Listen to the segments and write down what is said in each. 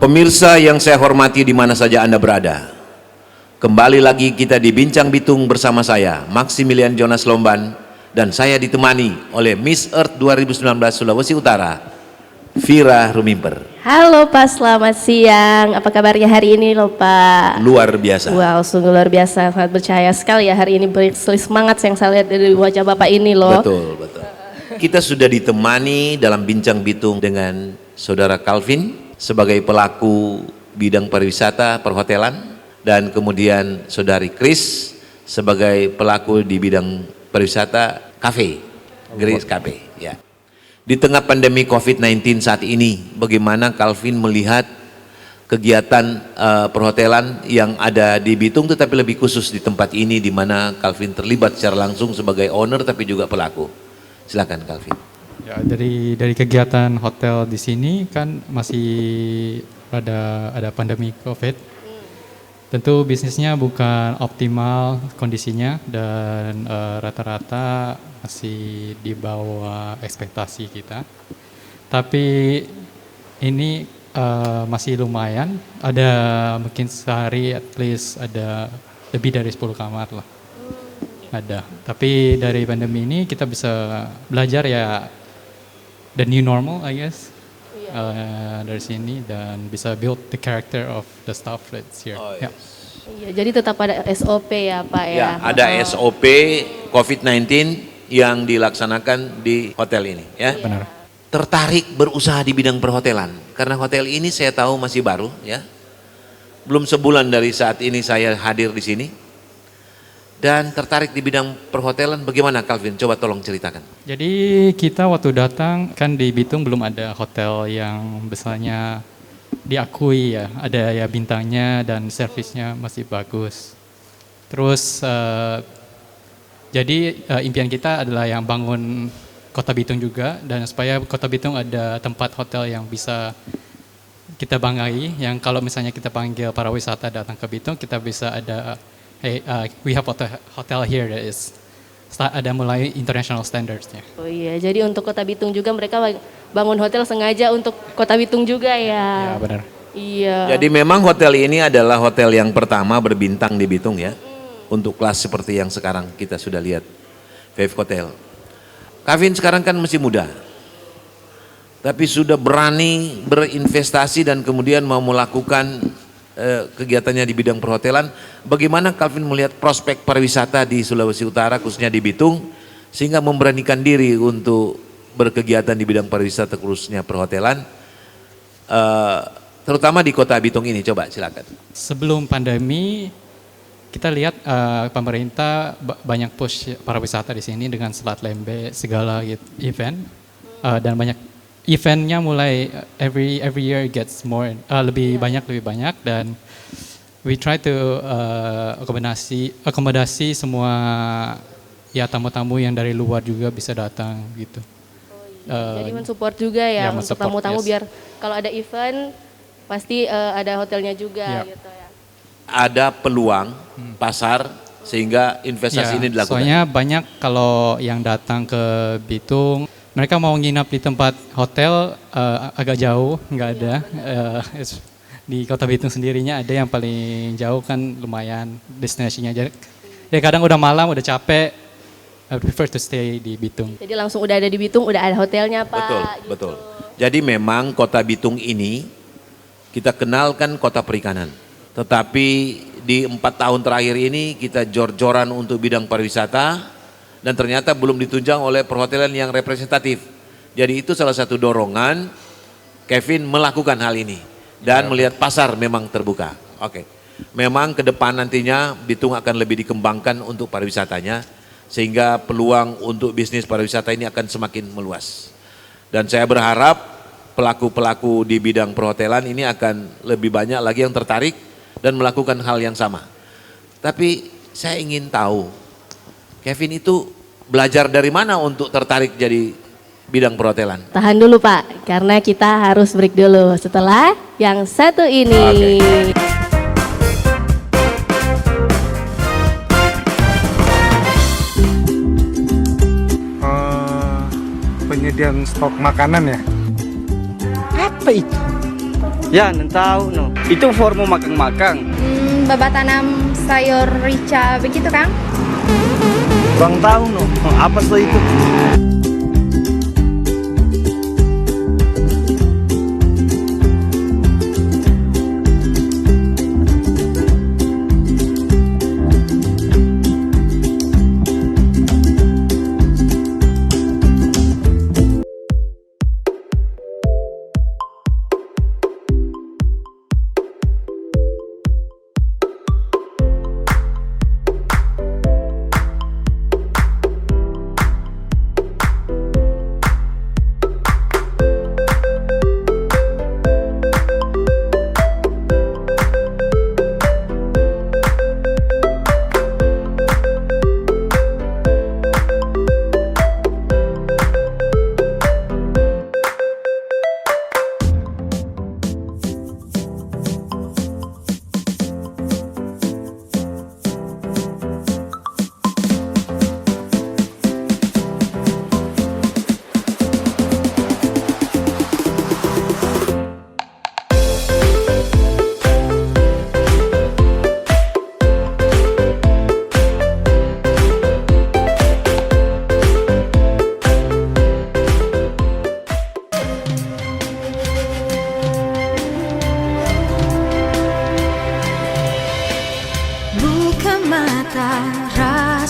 Pemirsa yang saya hormati di mana saja Anda berada, kembali lagi kita di Bincang Bitung bersama saya, Maximilian Jonas Lomban, dan saya ditemani oleh Miss Earth 2019 Sulawesi Utara, Vira Rumimper. Halo Pak, selamat siang. Apa kabarnya hari ini loh Pak? Luar biasa. Wow, sungguh luar biasa. Sangat percaya sekali ya hari ini, berselis semangat yang saya lihat dari wajah Bapak ini loh. Betul, betul. Kita sudah ditemani dalam Bincang Bitung dengan Saudara Calvin sebagai pelaku bidang pariwisata perhotelan, dan kemudian Saudari Chris sebagai pelaku di bidang pariwisata kafe, Grace Cafe. Ya. Di tengah pandemi COVID-19 saat ini, bagaimana Calvin melihat kegiatan perhotelan yang ada di Bitung, tetapi lebih khusus di tempat ini, di mana Calvin terlibat secara langsung sebagai owner tapi juga pelaku. Silakan Calvin. Ya, dari kegiatan hotel di sini kan masih ada pandemi COVID. Tentu bisnisnya bukan optimal kondisinya dan rata-rata masih di bawah ekspektasi kita. Tapi ini masih lumayan, ada mungkin sehari at least ada lebih dari 10 kamar lah. Ada. Tapi dari pandemi ini kita bisa belajar ya the new normal I guess. Dari sini dan bisa build the character of the staff that's here. Oh, yes. Iya, jadi tetap ada SOP ya Pak ya. Ya, ada SOP COVID-19 yang dilaksanakan di hotel ini, ya. Benar. Tertarik berusaha di bidang perhotelan karena hotel ini saya tahu masih baru, ya. Belum sebulan dari saat ini saya hadir di sini. Dan tertarik di bidang perhotelan, bagaimana Calvin? Coba tolong ceritakan. Jadi kita waktu datang kan di Bitung belum ada hotel yang besarnya diakui ya, ada ya bintangnya dan servisnya masih bagus. Terus jadi impian kita adalah yang bangun Kota Bitung juga, dan supaya Kota Bitung ada tempat hotel yang bisa kita banggai, yang kalau misalnya kita panggil para wisata datang ke Bitung, kita bisa ada we have hotel here that is ada mulai international standards-nya. Oh iya, jadi untuk Kota Bitung juga mereka bangun hotel sengaja untuk Kota Bitung juga ya. Ya benar. Iya. Jadi memang hotel ini adalah hotel yang pertama berbintang di Bitung, ya. Untuk kelas seperti yang sekarang kita sudah lihat, Five Hotel. Calvin sekarang kan masih muda, tapi sudah berani berinvestasi dan kemudian mau melakukan kegiatannya di bidang perhotelan. Bagaimana Calvin melihat prospek pariwisata di Sulawesi Utara, khususnya di Bitung, sehingga memberanikan diri untuk berkegiatan di bidang pariwisata khususnya perhotelan, terutama di Kota Bitung ini? Coba silakan. Sebelum pandemi kita lihat pemerintah banyak push pariwisata di sini dengan Selat Lembe, segala event, dan banyak eventnya mulai every year gets more, lebih banyak, dan we try to akomodasi semua ya tamu-tamu yang dari luar juga bisa datang gitu. Jadi mensupport juga ya, untuk tamu-tamu, biar kalau ada event pasti ada hotelnya juga gitu ya. Ada peluang pasar sehingga investasi ini dilakukan. Soalnya banyak kalau yang datang ke Bitung, mereka mau nginap di tempat hotel agak jauh, nggak ada. Di Kota Bitung sendirinya ada yang paling jauh kan lumayan destinasinya. Jadi ya kadang udah malam, udah capek, I prefer to stay di Bitung. Jadi langsung udah ada di Bitung, udah ada hotelnya Pak. Betul, gitu. betul. Jadi memang Kota Bitung ini kita kenalkan kota perikanan. Tetapi di 4 tahun terakhir ini kita jor-joran untuk bidang pariwisata, dan ternyata belum ditunjang oleh perhotelan yang representatif. Jadi itu salah satu dorongan Kevin melakukan hal ini dan melihat pasar memang terbuka. Oke. Memang ke depan nantinya Bitung akan lebih dikembangkan untuk pariwisatanya, sehingga peluang untuk bisnis pariwisata ini akan semakin meluas. Dan saya berharap pelaku-pelaku di bidang perhotelan ini akan lebih banyak lagi yang tertarik dan melakukan hal yang sama. Tapi saya ingin tahu, Kevin itu belajar dari mana untuk tertarik jadi bidang perhotelan? Tahan dulu Pak, karena kita harus break dulu setelah yang satu ini. Penyediaan stok makanan ya? Apa itu? Ya, tahu no. Itu formu makang-makang. Bapak tanam sayur rica begitu kan? Kurang tahu no. Apa itu?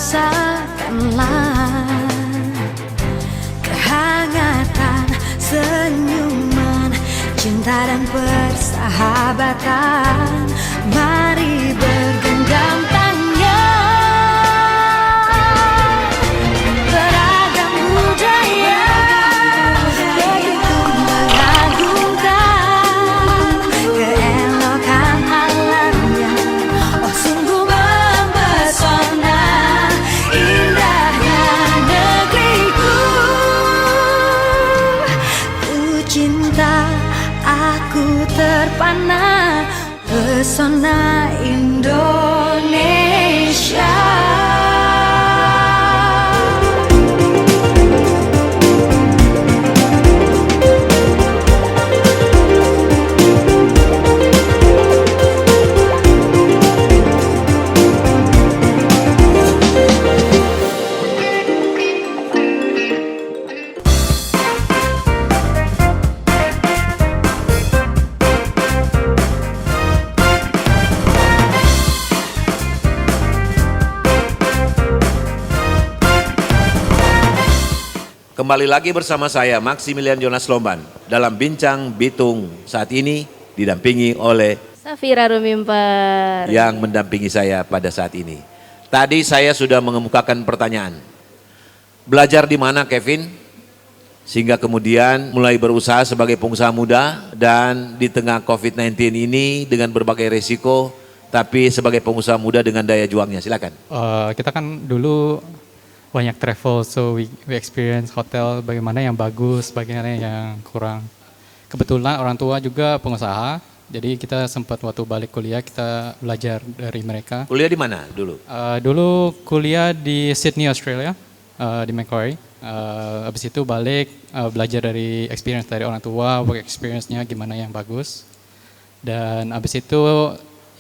Rasakanlah kehangatan senyuman, cinta dan persahabatan. Mari bergenggam tangan, beragam budaya begitu mengagumkan keelokan alamnya. Oh sungguh mempesona indahnya negeriku. Ku cinta, aku terpana pesona Indonesia. Kembali lagi bersama saya Maximilian Jonas Lomban dalam Bincang Bitung, saat ini didampingi oleh Safira Rumimper yang mendampingi saya pada saat ini. Tadi saya sudah mengemukakan pertanyaan. Belajar di mana Kevin? Sehingga kemudian mulai berusaha sebagai pengusaha muda dan di tengah COVID-19 ini dengan berbagai resiko, tapi sebagai pengusaha muda dengan daya juangnya. Silakan. Kita kan dulu banyak travel, so we experience hotel bagaimana yang bagus, bagaimana yang kurang. Kebetulan orang tua juga pengusaha, jadi kita sempat waktu balik kuliah kita belajar dari mereka. Kuliah di mana dulu? Dulu kuliah di Sydney, Australia, di Macquarie. Habis itu balik belajar dari experience dari orang tua, work experience-nya gimana yang bagus. Dan habis itu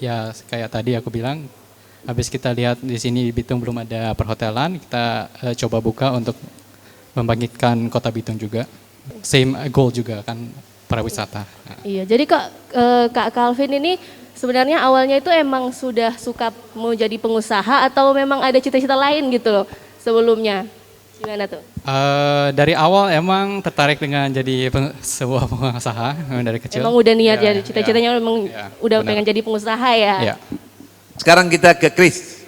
ya kayak tadi aku bilang, habis kita lihat di sini di Bitung belum ada perhotelan, kita coba buka untuk membangkitkan kota Bitung juga. Same goal juga kan, para wisata. Iya, jadi Kak Calvin ini sebenarnya awalnya itu emang sudah suka mau jadi pengusaha atau memang ada cita-cita lain gitu loh sebelumnya? Gimana tuh? Dari awal emang tertarik dengan jadi sebuah pengusaha dari kecil. Emang udah niat ya, cita-citanya memang udah benar. pengen jadi pengusaha ya? Ya. Sekarang kita ke Chris.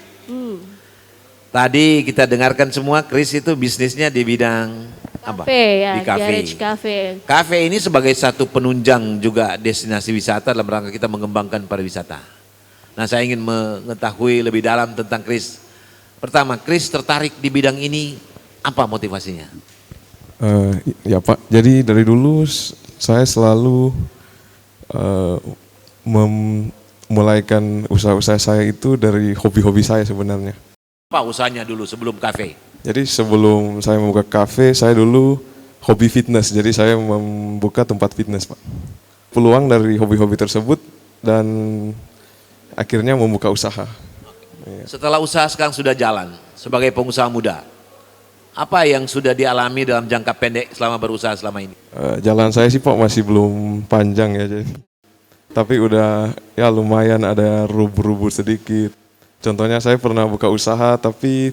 Tadi kita dengarkan semua, Chris itu bisnisnya di bidang apa? Cafe ya, di kafe. Garage Cafe. Kafe ini sebagai satu penunjang juga destinasi wisata dalam rangka kita mengembangkan pariwisata. Nah, saya ingin mengetahui lebih dalam tentang Chris. Pertama, Chris tertarik di bidang ini, apa motivasinya? Ya Pak, jadi dari dulu saya selalu memulaikan usaha-usaha saya itu dari hobi-hobi saya sebenarnya. Apa usahanya dulu sebelum kafe? Jadi sebelum saya membuka kafe, saya dulu hobi fitness, jadi saya membuka tempat fitness Pak. peluang dari hobi-hobi tersebut dan akhirnya membuka usaha. Setelah usaha sekarang sudah jalan sebagai pengusaha muda, apa yang sudah dialami dalam jangka pendek selama berusaha selama ini? Jalan saya sih Pak masih belum panjang ya, jadi. Tapi udah ya lumayan ada rubuh-rubuh sedikit. Contohnya saya pernah buka usaha tapi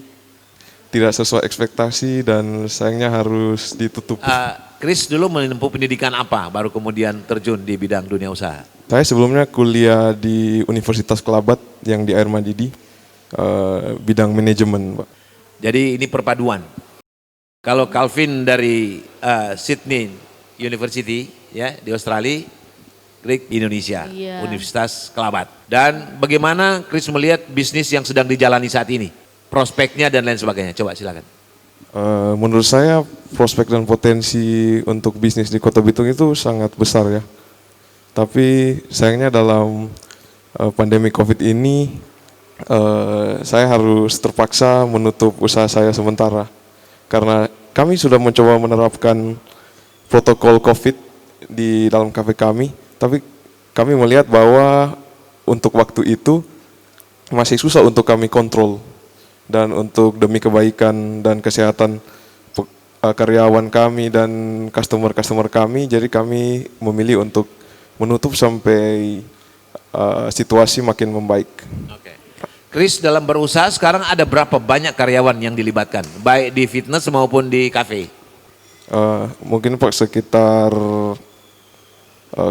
tidak sesuai ekspektasi dan sayangnya harus ditutup. Chris dulu menempuh pendidikan apa baru kemudian terjun di bidang dunia usaha? Saya sebelumnya kuliah di Universitas Kelabat yang di Air Madidi, bidang manajemen Pak. Jadi ini perpaduan. Kalau Calvin dari Sydney University ya di Australia, Greg di Indonesia, Iya. Universitas Kelabat. Dan bagaimana Chris melihat bisnis yang sedang dijalani saat ini? Prospeknya dan lain sebagainya. Coba silakan. Menurut saya prospek dan potensi untuk bisnis di Kota Bitung itu sangat besar ya. Tapi sayangnya dalam pandemi COVID ini saya harus terpaksa menutup usaha saya sementara. Karena kami sudah mencoba menerapkan protokol COVID di dalam kafe kami, tapi kami melihat bahwa untuk waktu itu masih susah untuk kami kontrol. Dan untuk demi kebaikan dan kesehatan karyawan kami dan customer-customer kami, jadi kami memilih untuk menutup sampai situasi makin membaik. Oke. Chris dalam berusaha sekarang ada berapa banyak karyawan yang dilibatkan, baik di fitness maupun di kafe? Mungkin Pak sekitar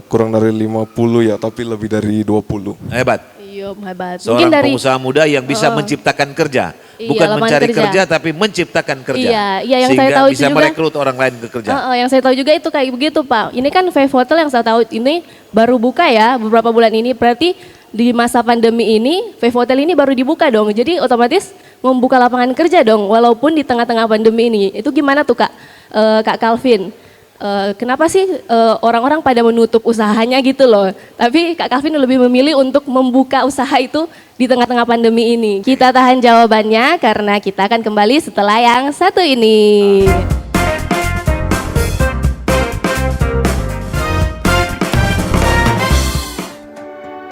kurang dari 50 ya, tapi lebih dari 20. Hebat. Iya, hebat. Seorang pengusaha muda yang bisa menciptakan kerja, Iya, bukan lapangan mencari kerja. kerja tapi menciptakan kerja. Iya, yang sehingga saya tahu itu bisa juga, merekrut orang lain ke kerja. Yang saya tahu juga itu kayak begitu Pak. Ini kan Five Hotel yang saya tahu ini baru buka ya beberapa bulan ini. Berarti di masa pandemi ini Five Hotel ini baru dibuka dong. Jadi otomatis membuka lapangan kerja dong walaupun di tengah-tengah pandemi ini. Itu gimana tuh Kak, Kak Calvin? Kenapa sih orang-orang pada menutup usahanya gitu loh. Tapi Kak Calvin lebih memilih untuk membuka usaha itu di tengah-tengah pandemi ini. Kita tahan jawabannya karena kita akan kembali setelah yang satu ini.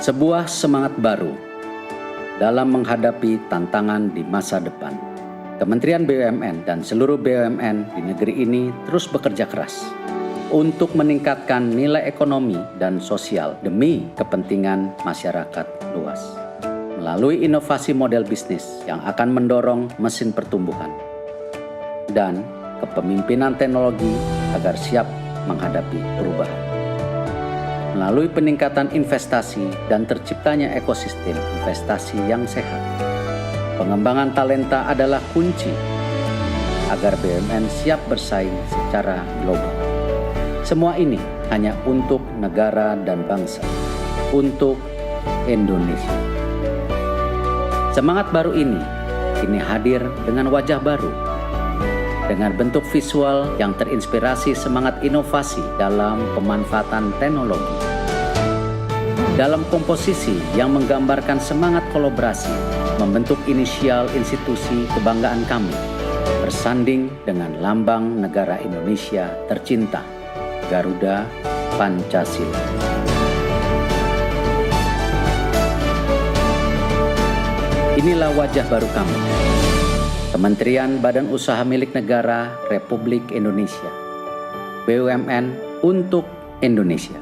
Sebuah semangat baru dalam menghadapi tantangan di masa depan. Kementerian BUMN dan seluruh BUMN di negeri ini terus bekerja keras untuk meningkatkan nilai ekonomi dan sosial demi kepentingan masyarakat luas. Melalui inovasi model bisnis yang akan mendorong mesin pertumbuhan dan kepemimpinan teknologi agar siap menghadapi perubahan. Melalui peningkatan investasi dan terciptanya ekosistem investasi yang sehat. Pengembangan talenta adalah kunci agar BUMN siap bersaing secara global. Semua ini hanya untuk negara dan bangsa, untuk Indonesia. Semangat baru ini kini hadir dengan wajah baru, dengan bentuk visual yang terinspirasi semangat inovasi dalam pemanfaatan teknologi. Dalam komposisi yang menggambarkan semangat kolaborasi, membentuk inisial institusi kebanggaan kami, bersanding dengan lambang negara Indonesia tercinta, Garuda Pancasila. Inilah wajah baru kami, Kementerian Badan Usaha Milik Negara Republik Indonesia, BUMN untuk Indonesia.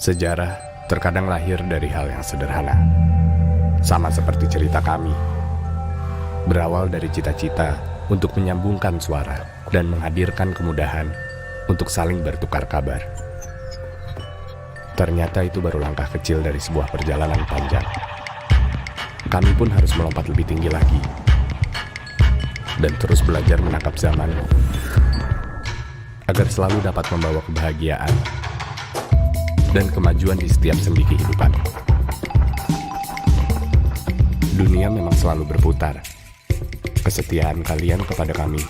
Sejarah terkadang lahir dari hal yang sederhana. Sama seperti cerita kami. Berawal dari cita-cita untuk menyambungkan suara dan menghadirkan kemudahan untuk saling bertukar kabar. Ternyata itu baru langkah kecil dari sebuah perjalanan panjang. Kami pun harus melompat lebih tinggi lagi dan terus belajar menangkap zaman agar selalu dapat membawa kebahagiaan, dan kemajuan di setiap sendi kehidupan. Dunia memang selalu berputar. Kesetiaan kalian kepada kami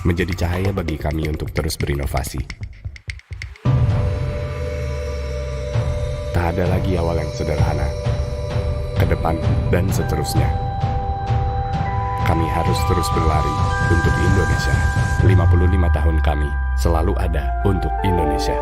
menjadi cahaya bagi kami untuk terus berinovasi. Tak ada lagi awal yang sederhana, ke depan dan seterusnya. Kami harus terus berlari untuk Indonesia. 55 tahun kami selalu ada untuk Indonesia.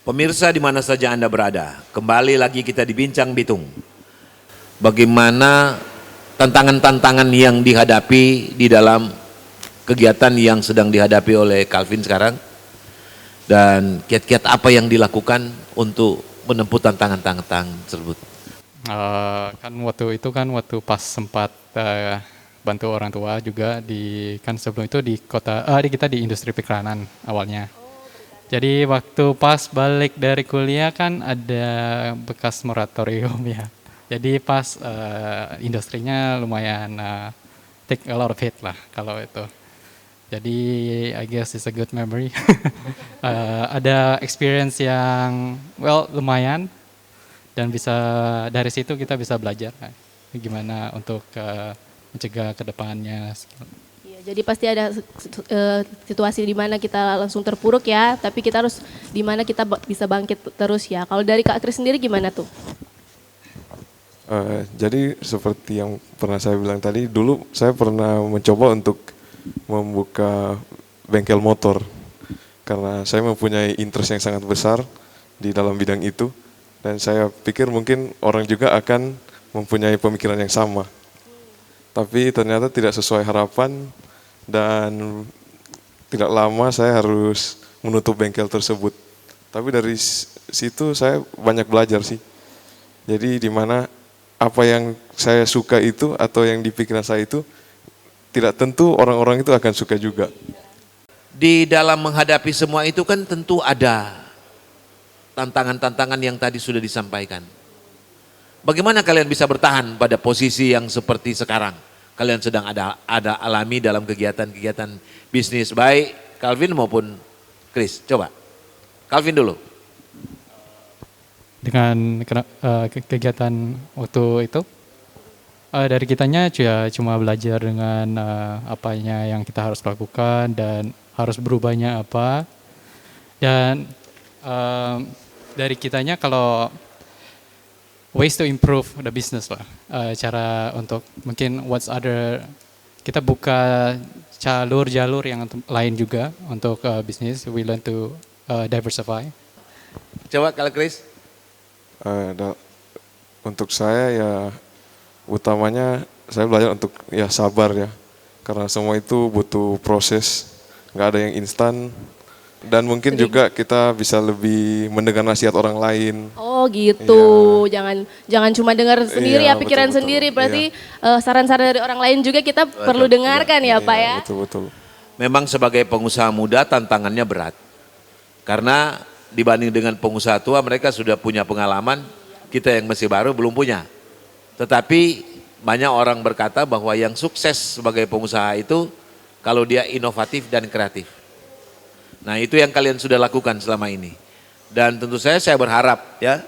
Pemirsa di mana saja Anda berada, kembali lagi kita di Bincang Bitung. Bagaimana tantangan-tantangan yang dihadapi di dalam kegiatan yang sedang dihadapi oleh Calvin sekarang, dan kiat-kiat apa yang dilakukan untuk menempuh tantangan-tantangan tersebut. Kan waktu pas sempat bantu orang tua juga kan sebelum itu kita di industri periklanan awalnya. Jadi waktu pas balik dari kuliah kan ada bekas moratorium ya. Jadi pas industrinya lumayan take a lot of hit lah kalau itu. Jadi I guess it's a good memory. Ada experience yang lumayan, dan dari situ kita bisa belajar gimana untuk mencegah ke depannya. Jadi pasti ada situasi di mana kita langsung terpuruk ya, tapi kita harus di mana kita bisa bangkit terus ya. Kalau dari Kak Kris sendiri gimana tuh? Jadi seperti yang pernah saya bilang tadi, dulu saya pernah mencoba untuk membuka bengkel motor. Karena saya mempunyai interest yang sangat besar di dalam bidang itu. Dan saya pikir mungkin orang juga akan mempunyai pemikiran yang sama. Tapi ternyata tidak sesuai harapan. Dan tidak lama saya harus menutup bengkel tersebut. Tapi dari situ saya banyak belajar sih. Jadi di mana apa yang saya suka itu atau yang di pikiran saya itu tidak tentu orang-orang itu akan suka juga. Di dalam menghadapi semua itu kan tentu ada tantangan-tantangan yang tadi sudah disampaikan. Bagaimana kalian bisa bertahan pada posisi yang seperti sekarang? Kalian sedang ada alami dalam kegiatan-kegiatan bisnis, baik Calvin maupun Kris. Coba, Calvin dulu. Dengan kegiatan waktu itu, dari kitanya cuma belajar dengan apanya yang kita harus lakukan dan harus berubahnya apa. Dan dari kitanya kalau ways to improve the business lah, cara untuk mungkin kita buka jalur yang lain juga untuk bisnis. We learn to diversify. Coba kalau Kris. Untuk saya ya utamanya saya belajar untuk ya sabar ya, karena semua itu butuh proses, nggak ada yang instan. Dan mungkin juga kita bisa lebih mendengar nasihat orang lain. Oh gitu, jangan cuma dengar sendiri ya, pikiran betul. sendiri. Berarti saran-saran dari orang lain juga kita perlu dengarkan ya Pak ya. Betul. Memang sebagai pengusaha muda tantangannya berat. Karena dibanding dengan pengusaha tua, mereka sudah punya pengalaman, kita yang masih baru belum punya. Tetapi banyak orang berkata bahwa yang sukses sebagai pengusaha itu kalau dia inovatif dan kreatif. Nah itu yang kalian sudah lakukan selama ini. Dan tentu saya berharap ya,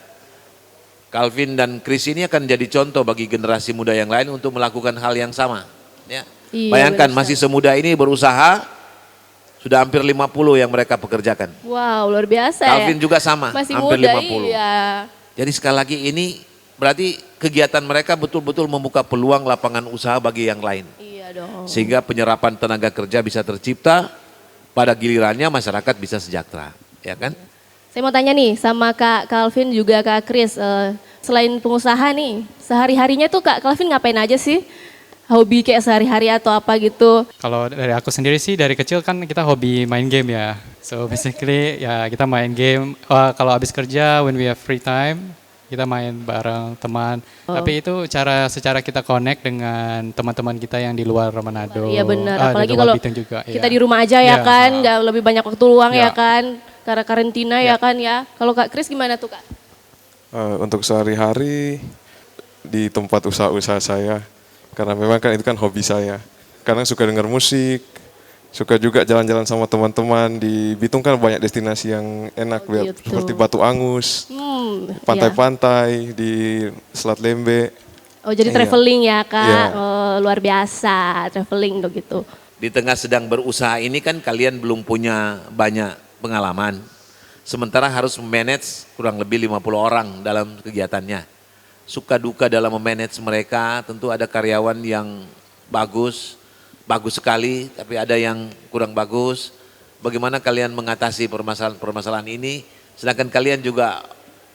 Calvin dan Kris ini akan jadi contoh bagi generasi muda yang lain untuk melakukan hal yang sama. Ya. Iya, Bayangkan masih semuda ini berusaha, sudah hampir 50 yang mereka pekerjakan. Wow, luar biasa Calvin ya. juga sama, Masih hampir muda, 50. Iya. Jadi sekali lagi ini berarti kegiatan mereka betul-betul membuka peluang lapangan usaha bagi yang lain. Iya dong. Sehingga penyerapan tenaga kerja bisa tercipta, pada gilirannya masyarakat bisa sejahtera, ya kan? Saya mau tanya nih sama Kak Calvin juga Kak Kris, selain pengusaha nih, sehari-harinya tuh Kak Calvin ngapain aja sih? hobi kayak sehari-hari atau apa gitu? Kalau dari aku sendiri sih dari kecil kan kita hobi main game ya. So basically ya kita main game. Kalau habis kerja when we have free time kita main bareng teman. Tapi itu secara kita connect dengan teman-teman kita yang di luar Manado. Iya benar. Di Apalagi luar kalau Bitung juga, kita ya. di rumah aja ya Iya. kan, nggak lebih banyak waktu luang ya Ya. kan, karena karantina ya kan ya. Kalau Kak Kris gimana tuh Kak? Untuk sehari-hari di tempat usaha-usaha saya, karena memang kan itu kan hobi saya. Kadang suka dengar musik, suka juga jalan-jalan sama teman-teman. Di Bitung kan banyak destinasi yang enak, gitu. seperti Batu Angus, pantai-pantai di Selat Lembe. Oh jadi Iya. traveling ya Kak, Iya. Oh, luar biasa traveling tuh gitu. Di tengah sedang berusaha ini kan kalian belum punya banyak pengalaman. Sementara harus memanage kurang lebih 50 orang dalam kegiatannya. Suka duka dalam memanage mereka, tentu ada karyawan yang bagus sekali, tapi ada yang kurang bagus. Bagaimana kalian mengatasi permasalahan ini, sedangkan kalian juga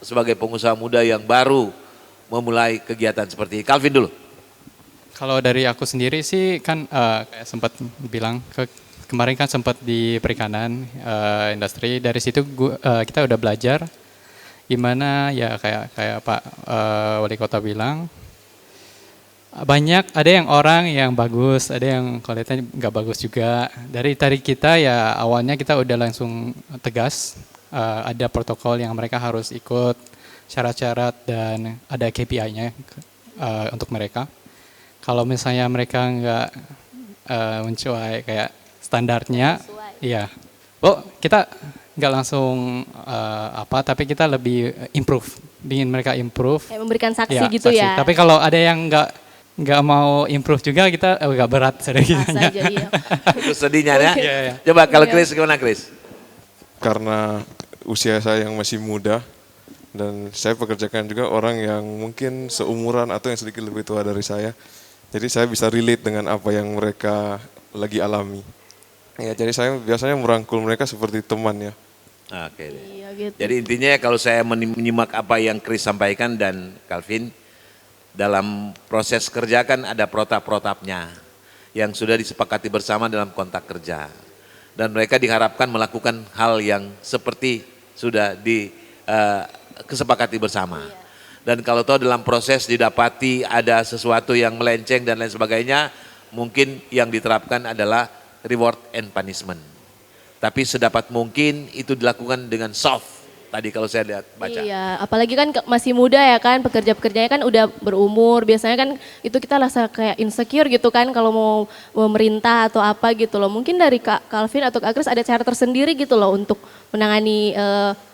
sebagai pengusaha muda yang baru memulai kegiatan seperti ini. Calvin dulu. Kalau dari aku sendiri sih kan kayak sempat bilang kemarin kan sempat di perikanan industri. Dari situ kita udah belajar gimana ya kayak Pak Wali Kota bilang banyak ada yang orang yang bagus, ada yang kualitasnya nggak bagus juga. Dari kita ya awalnya kita udah langsung tegas, ada protokol yang mereka harus ikut, syarat-syarat dan ada KPI-nya untuk mereka. Kalau misalnya mereka nggak mencuai kayak standarnya, iya, kita nggak langsung tapi kita lebih improve, ingin mereka improve. Kayak memberikan saksi Ya, gitu saksi. ya. Tapi kalau ada yang nggak mau improve juga kita agak berat sedikit. Masa aja iya. Itu sedihnya ya. Iya, iya. Coba kalau Chris gimana Chris? Karena usia saya yang masih muda dan saya pekerjakan juga orang yang mungkin seumuran atau yang sedikit lebih tua dari saya. Jadi saya bisa relate dengan apa yang mereka lagi alami. Ya, jadi saya biasanya merangkul mereka seperti teman ya. Oke. Iya gitu. Jadi intinya kalau saya menyimak apa yang Chris sampaikan dan Calvin, dalam proses kerja kan ada protap-protapnya yang sudah disepakati bersama dalam kontrak kerja. Dan mereka diharapkan melakukan hal yang seperti sudah kesepakati bersama. Dan kalau tahu dalam proses didapati ada sesuatu yang melenceng dan lain sebagainya, mungkin yang diterapkan adalah reward and punishment. Tapi sedapat mungkin itu dilakukan dengan soft. Tadi kalau saya lihat baca. Iya, apalagi kan masih muda ya kan, pekerja-pekerjanya kan udah berumur. Biasanya kan itu kita rasa kayak insecure gitu kan kalau mau memerintah atau apa gitu loh. Mungkin dari Kak Calvin atau Kak Kris ada cara tersendiri gitu loh untuk menangani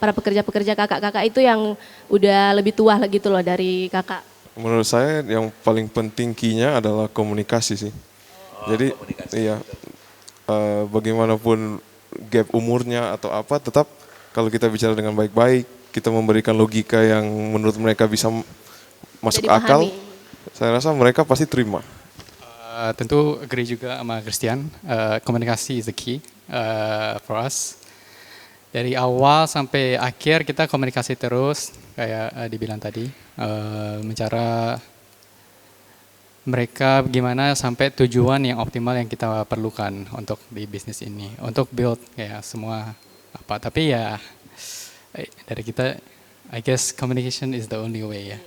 para pekerja-pekerja kakak-kakak itu yang udah lebih tua gitu loh dari kakak. Menurut saya yang paling penting key-nya adalah komunikasi sih. Jadi komunikasi. iya, bagaimanapun gap umurnya atau apa, tetap kalau kita bicara dengan baik-baik, kita memberikan logika yang menurut mereka bisa masuk Jadi akal, pahami. saya rasa mereka pasti terima. Tentu agree juga sama Christian, komunikasi is the key for us. Dari awal sampai akhir kita komunikasi terus, kayak dibilang tadi, mencara mereka gimana sampai tujuan yang optimal yang kita perlukan untuk di bisnis ini, untuk build kayak semua apa. Tapi ya dari kita, I guess communication is the only way ya.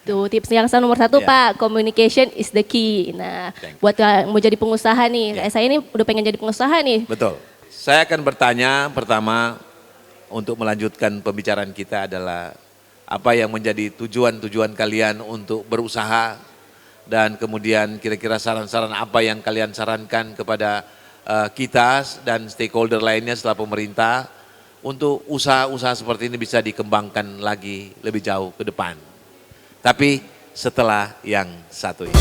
Tuh tips yang nomor 1 Ya. Pak, communication is the key. Nah, buat yang mau jadi pengusaha nih, kayak saya ini udah pengen jadi pengusaha nih. Betul. Saya akan bertanya pertama untuk melanjutkan pembicaraan kita adalah apa yang menjadi tujuan-tujuan kalian untuk berusaha dan kemudian kira-kira saran-saran apa yang kalian sarankan kepada kita dan stakeholder lainnya setelah pemerintah untuk usaha-usaha seperti ini bisa dikembangkan lagi lebih jauh ke depan. Tapi setelah yang satu ini.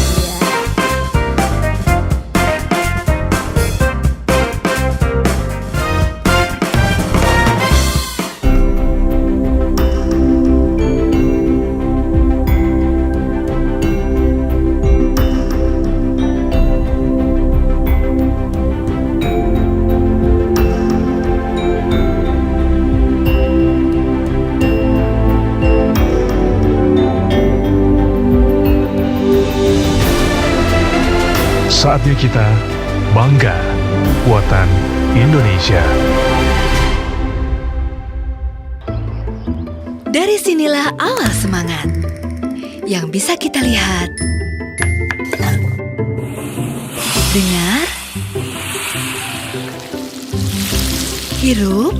Saatnya kita bangga buatan Indonesia. Dari sinilah awal semangat yang bisa kita lihat, dengar, hirup,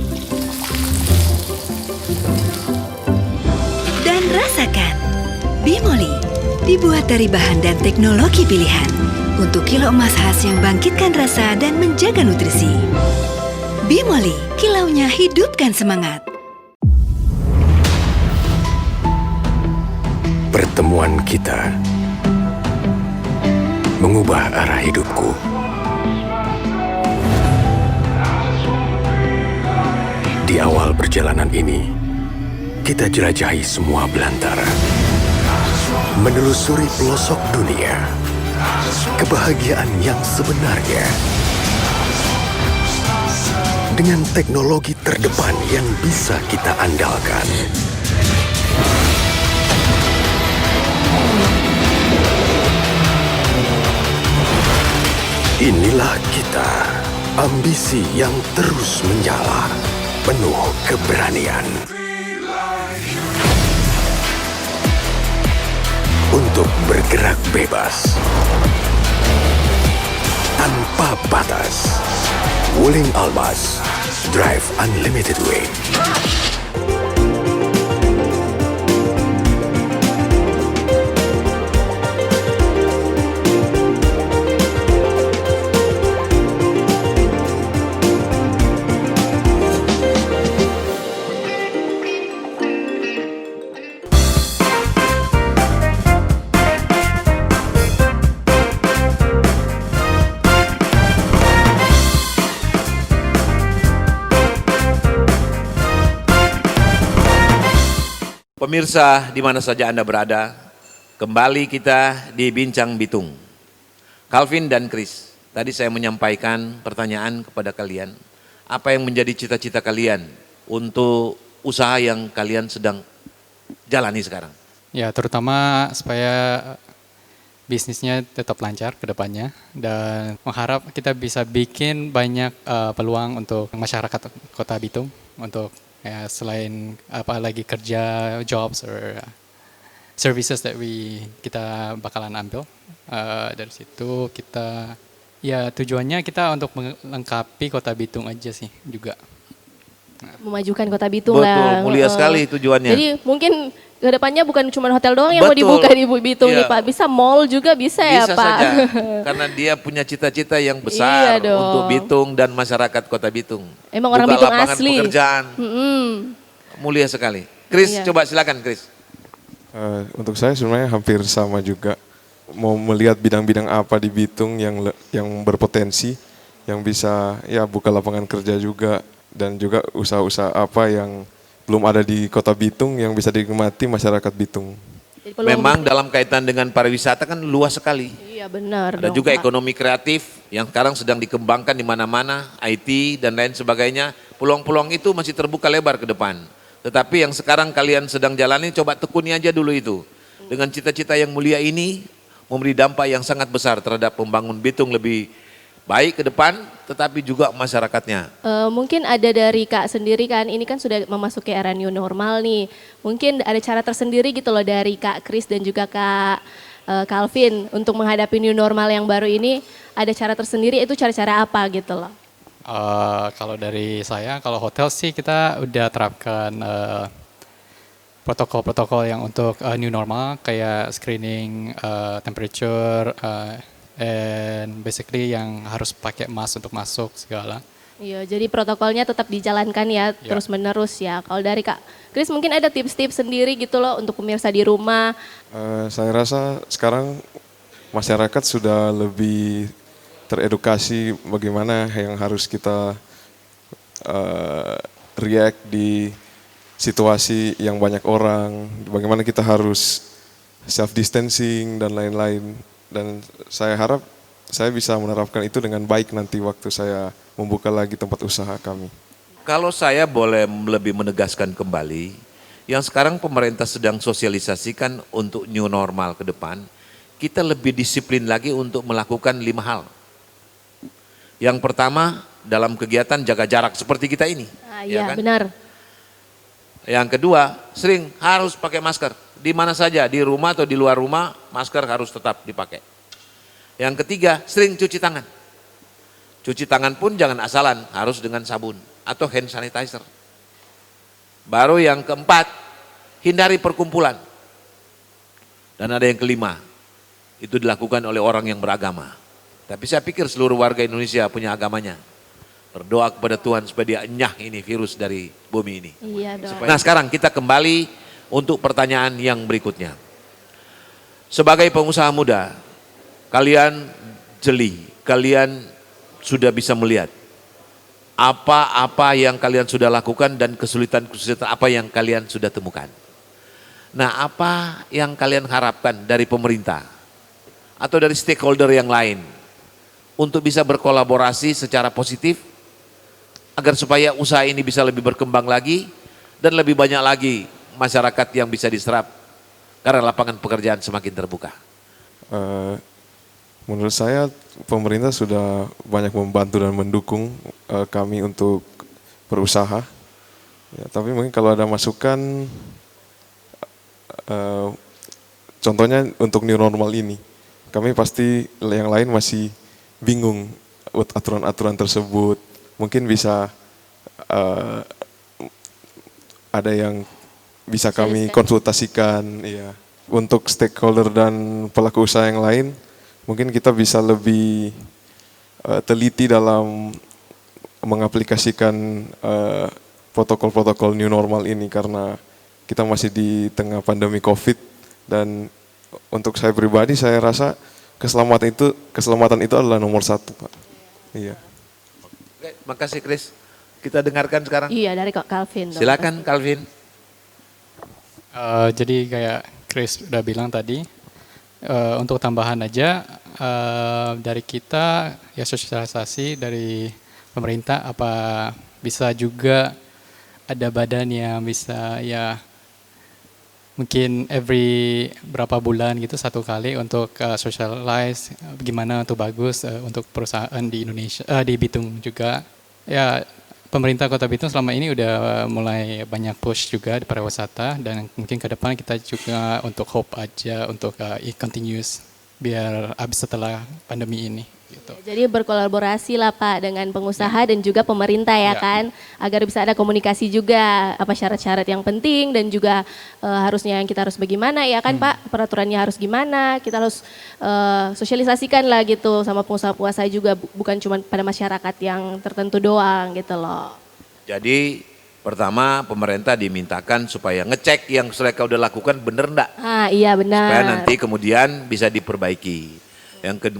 dan rasakan. Bimoli dibuat dari bahan dan teknologi pilihan untuk kilo emas khas yang bangkitkan rasa dan menjaga nutrisi. Bimoli, kilaunya hidupkan semangat. Pertemuan kita mengubah arah hidupku. Di awal perjalanan ini, kita jelajahi semua belantara, menelusuri pelosok dunia, kebahagiaan yang sebenarnya. Dengan teknologi terdepan yang bisa kita andalkan. Inilah kita, ambisi yang terus menyala, penuh keberanian. Untuk bergerak bebas, tanpa batas. Wuling Almas, Drive Unlimited Way. Pemirsa di mana saja Anda berada, kembali kita di Bincang Bitung. Calvin dan Chris, tadi saya menyampaikan pertanyaan kepada kalian, apa yang menjadi cita-cita kalian untuk usaha yang kalian sedang jalani sekarang? Ya, terutama supaya bisnisnya tetap lancar ke depannya dan mengharap kita bisa bikin banyak peluang untuk masyarakat Kota Bitung untuk ya selain apa lagi kerja jobs or services that kita bakalan ambil dari situ kita ya tujuannya kita untuk melengkapi Kota Bitung aja sih juga. Memajukan Kota Bitung Betul, lah. mulia sekali tujuannya. Jadi mungkin kedepannya bukan cuma hotel doang yang mau dibuka di Bitung nih Pak, bisa mall juga bisa ya Pak. Bisa saja, karena dia punya cita-cita yang besar Iya untuk Bitung dan masyarakat Kota Bitung. Emang orang Buka Bitung lapangan asli. Pekerjaan, mulia sekali. Chris, Iya. coba silakan Chris. Untuk saya sebenarnya hampir sama juga. Mau melihat bidang-bidang apa di Bitung yang berpotensi, yang bisa ya buka lapangan kerja juga, dan juga usaha-usaha apa yang belum ada di Kota Bitung yang bisa dinikmati masyarakat Bitung. Memang dalam kaitan dengan pariwisata kan luas sekali. Iya benar. Ada dong, juga Pak. ekonomi kreatif yang sekarang sedang dikembangkan di mana-mana, IT dan lain sebagainya. Peluang-peluang itu masih terbuka lebar ke depan. Tetapi yang sekarang kalian sedang jalani, coba tekuni aja dulu itu. Dengan cita-cita yang mulia ini, memberi dampak yang sangat besar terhadap pembangun Bitung lebih baik ke depan, tetapi juga masyarakatnya. Mungkin ada dari Kak sendiri kan, ini kan sudah memasuki era new normal nih. Mungkin ada cara tersendiri gitu loh dari Kak Chris dan juga Kak Calvin untuk menghadapi new normal yang baru ini. Ada cara tersendiri, itu cara-cara apa gitu loh? Kalau dari saya, kalau hotel sih kita udah terapkan protokol-protokol yang untuk new normal kayak screening temperature and basically yang harus pakai mask untuk masuk segala. Iya, jadi protokolnya tetap dijalankan ya, terus menerus ya. Kalau dari Kak Chris mungkin ada tips-tips sendiri gitu loh untuk pemirsa di rumah. Saya rasa sekarang masyarakat sudah lebih teredukasi bagaimana yang harus kita react di situasi yang banyak orang, bagaimana kita harus self distancing dan lain-lain. Dan saya harap saya bisa menerapkan itu dengan baik nanti waktu saya membuka lagi tempat usaha kami. Kalau saya boleh lebih menegaskan kembali, yang sekarang pemerintah sedang sosialisasikan untuk new normal ke depan, kita lebih disiplin lagi untuk melakukan 5 hal. Yang pertama, dalam kegiatan jaga jarak seperti kita ini. Iya, kan? benar. Yang kedua, sering harus pakai masker. Di mana saja, di rumah atau di luar rumah, masker harus tetap dipakai. Yang ketiga, sering cuci tangan. Cuci tangan pun jangan asalan, harus dengan sabun atau hand sanitizer. Baru yang keempat, hindari perkumpulan. Dan ada yang kelima, itu dilakukan oleh orang yang beragama. Tapi saya pikir seluruh warga Indonesia punya agamanya. Berdoa kepada Tuhan supaya dia enyah ini virus dari bumi ini. Iya dong. Nah sekarang kita kembali untuk pertanyaan yang berikutnya. Sebagai pengusaha muda, kalian jeli, kalian sudah bisa melihat apa-apa yang kalian sudah lakukan dan kesulitan-kesulitan apa yang kalian sudah temukan. Nah apa yang kalian harapkan dari pemerintah atau dari stakeholder yang lain untuk bisa berkolaborasi secara positif agar supaya usaha ini bisa lebih berkembang lagi dan lebih banyak lagi masyarakat yang bisa diserap karena lapangan pekerjaan semakin terbuka. Menurut saya pemerintah sudah banyak membantu dan mendukung kami untuk berusaha. Ya, tapi mungkin kalau ada masukan, contohnya untuk new normal ini, kami pasti yang lain masih bingung aturan-aturan tersebut. Mungkin bisa ada yang bisa kami konsultasikan. Ya. Untuk stakeholder dan pelaku usaha yang lain, mungkin kita bisa lebih teliti dalam mengaplikasikan protokol-protokol new normal ini karena kita masih di tengah pandemi COVID dan untuk saya pribadi saya rasa keselamatan itu adalah nomor 1, Pak. Iya. Oke, makasih Chris. Kita dengarkan sekarang. Iya, dari Kak Calvin. Silakan Calvin. Jadi kayak Chris udah bilang tadi, untuk tambahan aja dari kita ya sosialisasi dari pemerintah apa bisa juga ada badan yang bisa ya mungkin every berapa bulan gitu 1 kali untuk socialize gimana untuk bagus untuk perusahaan di Indonesia di Bitung juga ya. Pemerintah Kota Bitung selama ini udah mulai banyak push juga di pariwisata dan mungkin ke depan kita juga untuk hope aja untuk continuous biar habis setelah pandemi ini. Gitu. Jadi berkolaborasi lah Pak dengan pengusaha dan juga pemerintah ya kan, agar bisa ada komunikasi juga apa syarat-syarat yang penting dan juga harusnya yang kita harus bagaimana ya kan Pak, peraturannya harus gimana, kita harus sosialisasikan lah gitu sama pengusaha-pengusaha juga, bukan cuma pada masyarakat yang tertentu doang gitu loh. Jadi pertama pemerintah dimintakan supaya ngecek yang mereka udah lakukan bener enggak. Iya benar. Supaya nanti kemudian bisa diperbaiki. Yang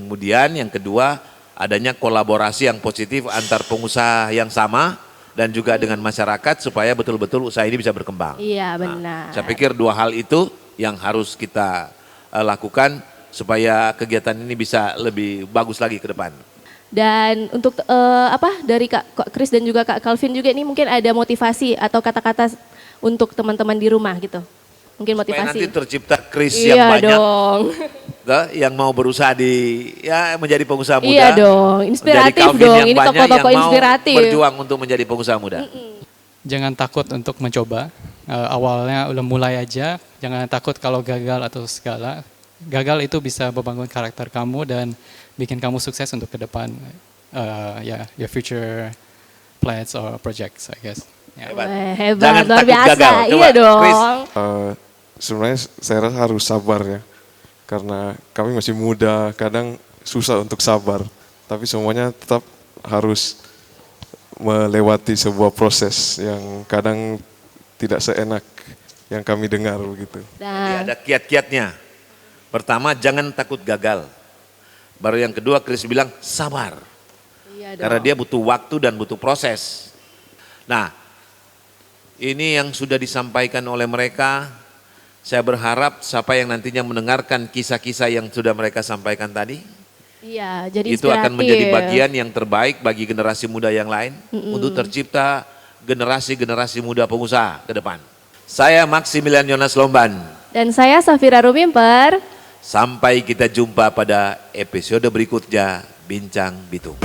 kedua adanya kolaborasi yang positif antar pengusaha yang sama dan juga dengan masyarakat supaya betul-betul usaha ini bisa berkembang. Iya benar. Saya pikir 2 hal itu yang harus kita lakukan supaya kegiatan ini bisa lebih bagus lagi ke depan. Dan untuk dari Kak Chris dan juga Kak Calvin juga ini mungkin ada motivasi atau kata-kata untuk teman-teman di rumah gitu. Mungkin motivasi. Supaya nanti tercipta Chris yang banyak. Dong. Yang mau berusaha menjadi pengusaha muda. Iya dong, inspiratif dong. Ini tokoh-tokoh inspiratif. Berjuang untuk menjadi pengusaha muda. Jangan takut untuk mencoba. Awalnya udah mulai aja. Jangan takut kalau gagal atau segala. Gagal itu bisa membangun karakter kamu dan bikin kamu sukses untuk ke depan. Your future plans or projects, I guess. Yeah. Hebat, Jangan luar takut biasa. gagal. Coba, iya dong. Chris. Sebenarnya saya rasa harus sabar ya. Karena kami masih muda, kadang susah untuk sabar. Tapi semuanya tetap harus melewati sebuah proses yang kadang tidak seenak yang kami dengar begitu. Ya, ada kiat-kiatnya. Pertama, jangan takut gagal. Baru yang kedua, Chris bilang sabar. Iya dong. Karena dia butuh waktu dan butuh proses. Nah, ini yang sudah disampaikan oleh mereka. Saya berharap siapa yang nantinya mendengarkan kisah-kisah yang sudah mereka sampaikan tadi, iya, jadi itu akan menjadi inspiratif. bagian yang terbaik bagi generasi muda yang lain untuk tercipta generasi-generasi muda pengusaha ke depan. Saya Maximilian Yonas Lomban. Dan saya Safira Rumimper. Sampai kita jumpa pada episode berikutnya Bincang Bitung.